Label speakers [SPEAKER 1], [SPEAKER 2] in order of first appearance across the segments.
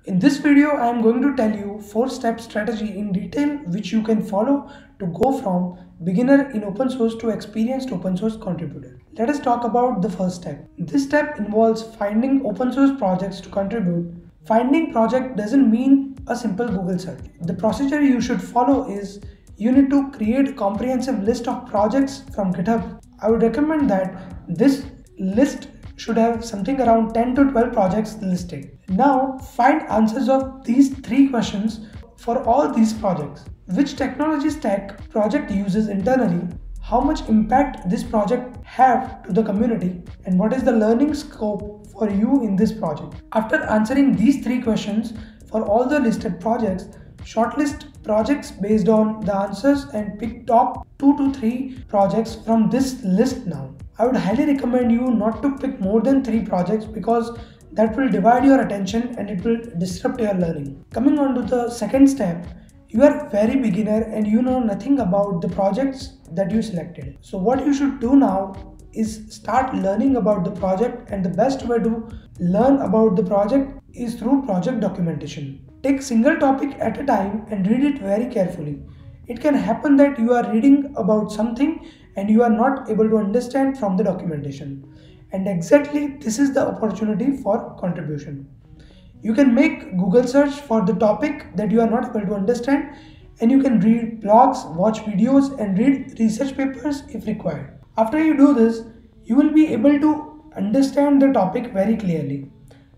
[SPEAKER 1] In this video, I am going to tell you 4-step strategy in detail which you can follow to go from beginner in open source to experienced open source contributor. Let us talk about the first step. This step involves finding open source projects to contribute. Finding project doesn't mean a simple Google search. The procedure you should follow is you need to create a comprehensive list of projects from GitHub. I would recommend that this list should have something around 10 to 12 projects listed. Now find answers of these 3 questions for all these projects. Which technology stack project uses internally? How much impact this project have to the community? And what is the learning scope for you in this project? After answering these 3 questions for all the listed projects, shortlist projects based on the answers and pick top 2 to 3 projects from this list now. I would highly recommend you not to pick more than 3 projects because that will divide your attention and it will disrupt your learning. Coming on to the second step, you are very beginner and you know nothing about the projects that you selected. So what you should do now is start learning about the project, and the best way to learn about the project is through project documentation. Take single topic at a time and read it very carefully. It can happen that you are reading about something and you are not able to understand from the documentation. And exactly this is the opportunity for contribution. You can make Google search for the topic that you are not able to understand, and you can read blogs, watch videos and read research papers if required. After you do this, you will be able to understand the topic very clearly.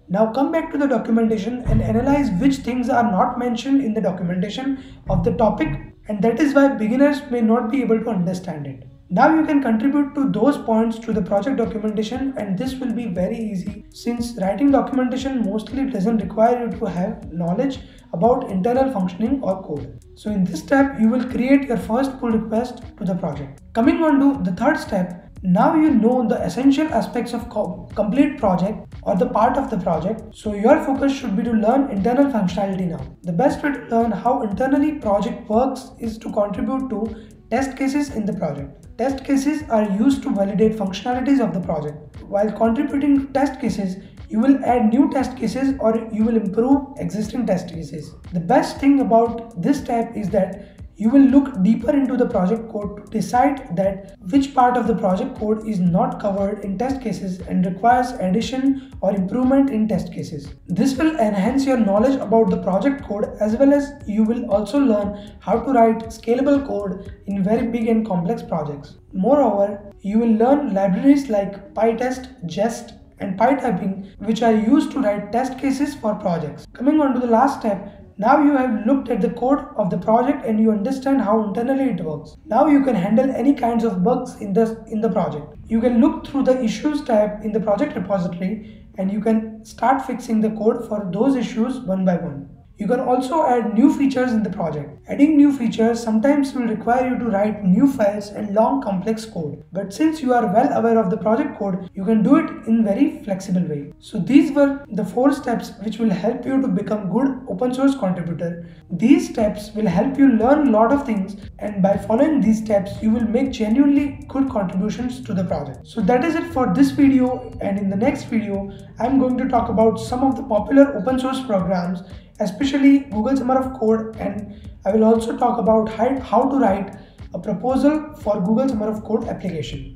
[SPEAKER 1] Now come back to the documentation and analyze which things are not mentioned in the documentation of the topic, and that is why beginners may not be able to understand it. Now you can contribute to those points to the project documentation, and this will be very easy since writing documentation mostly doesn't require you to have knowledge about internal functioning or code. So in this step, you will create your first pull request to the project. Coming on to the third step, now you know the essential aspects of complete project or the part of the project. So your focus should be to learn internal functionality now. The best way to learn how internally project works is to contribute to test cases in the project. Test cases are used to validate functionalities of the project. While contributing to test cases, you will add new test cases or you will improve existing test cases. The best thing about this step is that you will look deeper into the project code to decide that which part of the project code is not covered in test cases and requires addition or improvement in test cases. This will enhance your knowledge about the project code, as well as you will also learn how to write scalable code in very big and complex projects. Moreover, you will learn libraries like PyTest, Jest and PyTyping, which are used to write test cases for projects. Coming on to the last step, now you have looked at the code of the project and you understand how internally it works. Now you can handle any kinds of bugs in the project. You can look through the issues tab in the project repository and you can start fixing the code for those issues one by one. You can also add new features in the project. Adding new features sometimes will require you to write new files and long complex code. But since you are well aware of the project code, you can do it in very flexible way. So these were the 4 steps which will help you to become good open source contributor. These steps will help you learn a lot of things, and by following these steps, you will make genuinely good contributions to the project. So that is it for this video, and in the next video, I am going to talk about some of the popular open source programs, especially Google Summer of Code, and I will also talk about how to write a proposal for Google Summer of Code application.